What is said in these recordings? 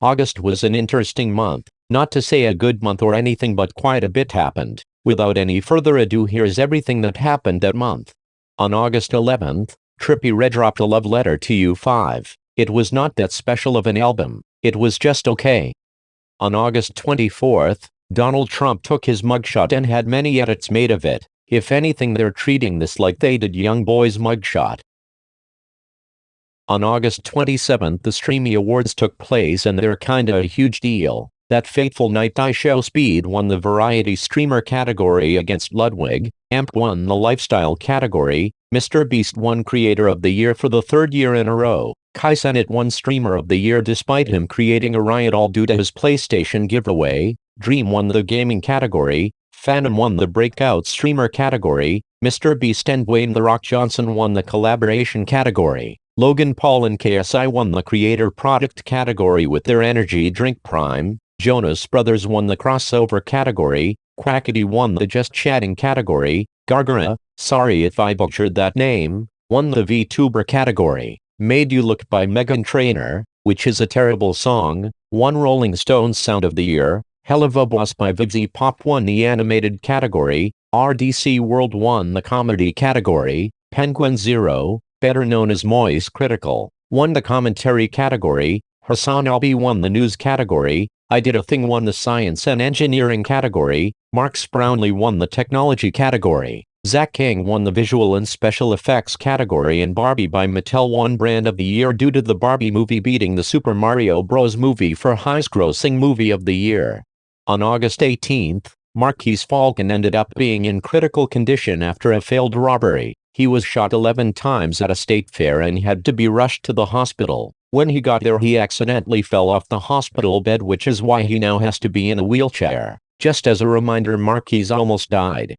August was an interesting month, not to say a good month or anything, but quite a bit happened. Without any further ado, here's everything that happened that month. On August 11th, Trippie Redd dropped a love letter to U5. It was not that special of an album, it was just okay. On August 24th, Donald Trump took his mugshot and had many edits made of it. If anything, they're treating this like they did Young Boy's mugshot. On August 27th, the Streamy Awards took place and they're kinda a huge deal. That fateful night, iShowSpeed won the Variety Streamer category against Ludwig, AMP won the Lifestyle category, MrBeast won Creator of the Year for the third year in a row, Kai Cenat won Streamer of the Year despite him creating a riot all due to his PlayStation giveaway, Dream won the Gaming category, Phantom won the Breakout Streamer category, MrBeast and Dwayne "The Rock" Johnson won the Collaboration category. Logan Paul and KSI won the Creator Product category with their energy drink Prime, Jonas Brothers won the Crossover category, Quackity won the Just Chatting category, Gargara, sorry if I butchered that name, won the VTuber category, Made You Look by Meghan Trainor, which is a terrible song, won Rolling Stone's Sound of the Year, Hell of a Boss by Vibzy Pop won the Animated category, RDC World won the Comedy category, Penguin Zero, better known as Moist Critical, won the Commentary category, Hassan Albi won the News category, I Did a Thing won the Science and Engineering category, Marks Brownlee won the Technology category, Zach King won the Visual and Special Effects category, and Barbie by Mattel won Brand of the Year due to the Barbie movie beating the Super Mario Bros. Movie for highest grossing movie of the year. On August 18th, Marquise Falcon ended up being in critical condition after a failed robbery. He was shot 11 times at a state fair and had to be rushed to the hospital. When he got there, he accidentally fell off the hospital bed, which is why he now has to be in a wheelchair. Just as a reminder, Marquise almost died.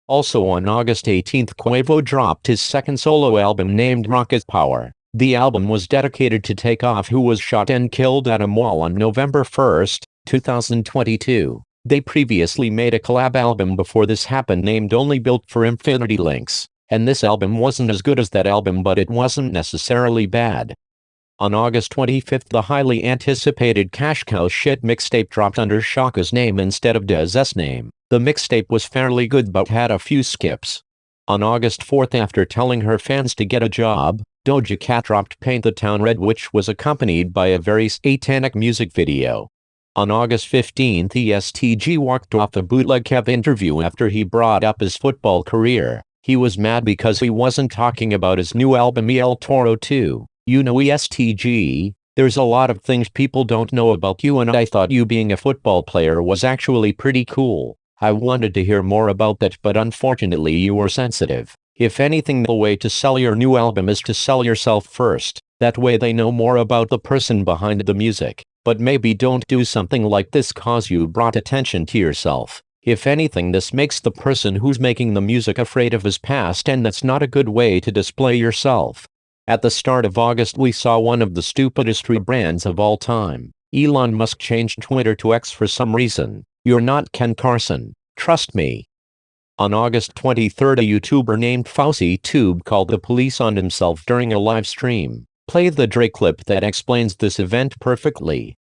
Also on August 18th, Quavo dropped his second solo album named Rocket Power. The album was dedicated to Takeoff, who was shot and killed at a mall on November 1st, 2022. They previously made a collab album before this happened named Only Built for Infinity Links, and this album wasn't as good as that album, but it wasn't necessarily bad. On August 25th, the highly anticipated Cash Cow Shit mixtape dropped under Shaka's name instead of Dez's name. The mixtape was fairly good but had a few skips. On August 4th, after telling her fans to get a job, Doja Cat dropped Paint the Town Red, which was accompanied by a very satanic music video. On August 15th, ESTG walked off a Bootleg Kev interview after he brought up his football career. He was mad because he wasn't talking about his new album El Toro 2. You know, ESTG, there's a lot of things people don't know about you, and I thought you being a football player was actually pretty cool. I wanted to hear more about that, but unfortunately you were sensitive. If anything, the way to sell your new album is to sell yourself first. That way they know more about the person behind the music. But maybe don't do something like this cause you brought attention to yourself. If anything, this makes the person who's making the music afraid of his past, and that's not a good way to display yourself. At the start of August, we saw one of the stupidest rebrands of all time. Elon Musk changed Twitter to X for some reason. You're not Ken Carson. Trust me. On August 23rd, a YouTuber named FauciTube called the police on himself during a live stream. Play the Drake clip that explains this event perfectly.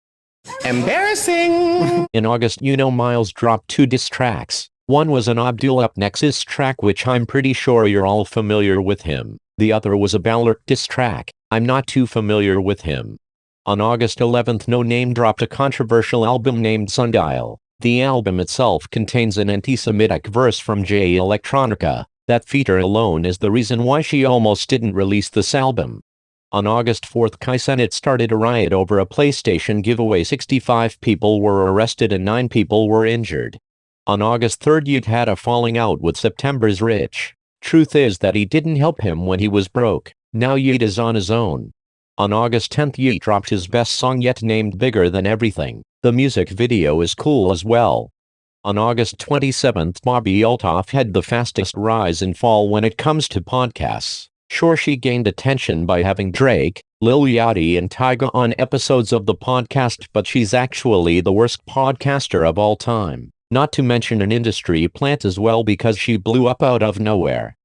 Embarrassing! In August, you know, Miles dropped 2 diss tracks. One was an Abdul Up Nexus track, which I'm pretty sure you're all familiar with him. The other was a Ballard diss track. I'm not too familiar with him. On August 11th, No Name dropped a controversial album named Sundial. The album itself contains an anti-Semitic verse from Jay Electronica. That feature alone is the reason why she almost didn't release this album. On August 4th, Kai Cenat started a riot over a PlayStation giveaway. 65 people were arrested and 9 people were injured. On August 3rd, Yeat had a falling out with September's Rich. Truth is that he didn't help him when he was broke. Now Yeat is on his own. On August 10th, Yeat dropped his best song yet named Bigger Than Everything. The music video is cool as well. On August 27th, Bobbi Althoff had the fastest rise and fall when it comes to podcasts. Sure, she gained attention by having Drake, Lil Yachty and Tyga on episodes of the podcast, but she's actually the worst podcaster of all time. Not to mention an industry plant as well, because she blew up out of nowhere.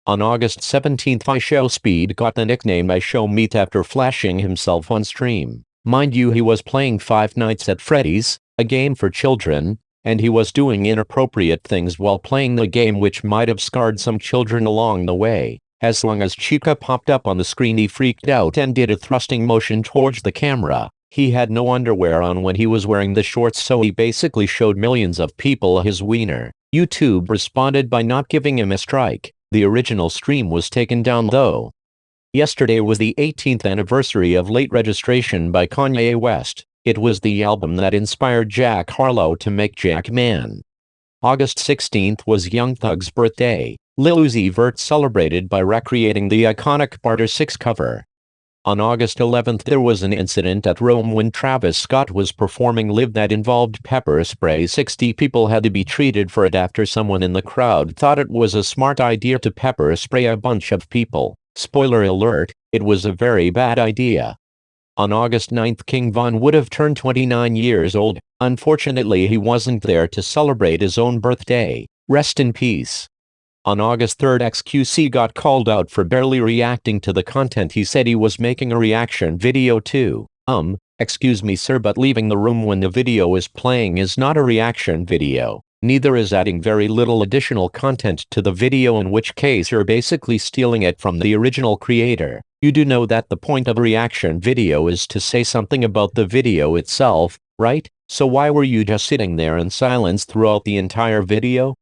On August 17th, iShowSpeed got the nickname iShowMeat after flashing himself on stream. Mind you, he was playing Five Nights at Freddy's, a game for children, and he was doing inappropriate things while playing the game, which might have scarred some children along the way. As long as Chica popped up on the screen, he freaked out and did a thrusting motion towards the camera. He had no underwear on when he was wearing the shorts, so he basically showed millions of people his wiener. YouTube responded by not giving him a strike. The original stream was taken down though. Yesterday was the 18th anniversary of Late Registration by Kanye West. It was the album that inspired Jack Harlow to make Jack Man. August 16th was Young Thug's birthday. Lil Uzi Vert celebrated by recreating the iconic Barter 6 cover. On August 11th there was an incident at Rome when Travis Scott was performing live that involved pepper spray. 60 people had to be treated for it after someone in the crowd thought it was a smart idea to pepper spray a bunch of people. Spoiler alert, it was a very bad idea. On August 9th King Von would have turned 29 years old. Unfortunately he wasn't there to celebrate his own birthday. Rest in peace. On August 3rd XQC got called out for barely reacting to the content he said he was making a reaction video to. Excuse me sir, but leaving the room when the video is playing is not a reaction video. Neither is adding very little additional content to the video, in which case you're basically stealing it from the original creator. You do know that the point of a reaction video is to say something about the video itself, right? So why were you just sitting there in silence throughout the entire video?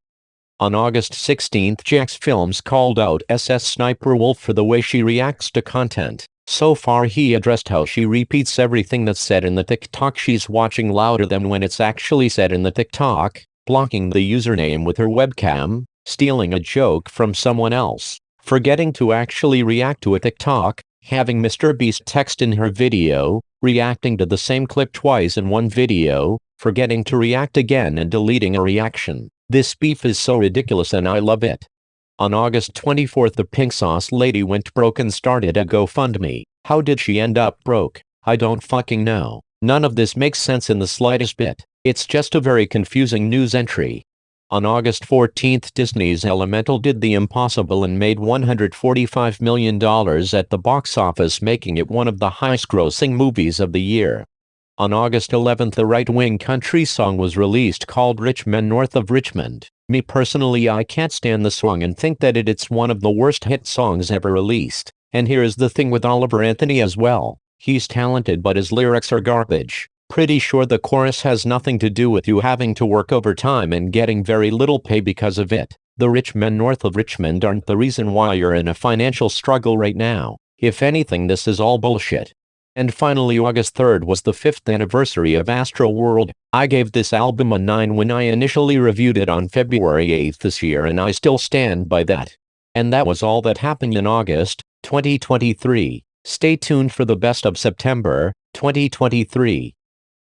On August 16th Jax Films called out SS Sniper Wolf for the way she reacts to content. So far he addressed how she repeats everything that's said in the TikTok she's watching louder than when it's actually said in the TikTok, blocking the username with her webcam, stealing a joke from someone else, forgetting to actually react to a TikTok, having Mr. Beast text in her video, reacting to the same clip twice in one video, forgetting to react again and deleting a reaction. This beef is so ridiculous and I love it. On August 24th the Pink Sauce Lady went broke and started a GoFundMe. How did she end up broke? I don't fucking know. None of this makes sense in the slightest bit. It's just a very confusing news entry. On August 14th Disney's Elemental did the impossible and made $145 million at the box office, making it one of the highest-grossing movies of the year. On August 11th a right-wing country song was released called Rich Men North of Richmond. Me personally, I can't stand the song and think that it's one of the worst hit songs ever released. And here is the thing with Oliver Anthony as well. He's talented but his lyrics are garbage. Pretty sure the chorus has nothing to do with you having to work overtime and getting very little pay because of it. The rich men north of Richmond aren't the reason why you're in a financial struggle right now. If anything, this is all bullshit. And finally, August 3rd was the 5th anniversary of Astroworld. I gave this album a 9 when I initially reviewed it on February 8th this year, and I still stand by that. And that was all that happened in August 2023. Stay tuned for the best of September 2023.